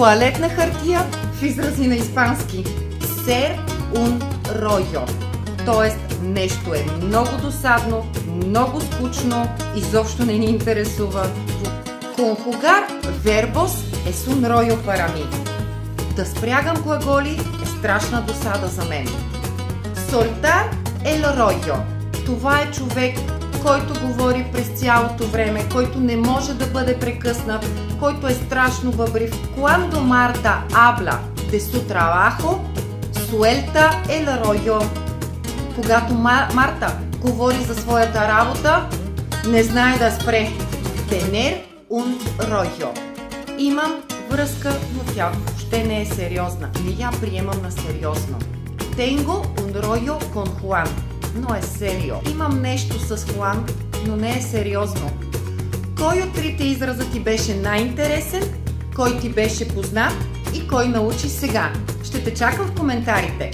Туалетна хартия в изрази на испански. Ser un rollo. Тоест нещо е много досадно, много скучно, изобщо не ни интересува. Conjugar verbos es un rollo para mí. Да спрягам глаголи е страшна досада за мен. Soltar el rollo. Това е човек, който говори през цялото време, който не може да бъде прекъснат, който е страшно бъбрив. Cuando Marta habla de su trabajo, suelta el rollo. Когато Марта говори за своята работа, не знае да спре. Tener un rollo. Имам връзка, но тя въобще не е сериозна. Не я приемам на сериозно. Tengo un rollo con Juan. Но е серио. Имам нещо с Хуан, но не е сериозно. Кой от трите израза ти беше най-интересен, кой ти беше познат и кой научи сега? Ще те чакам в коментарите.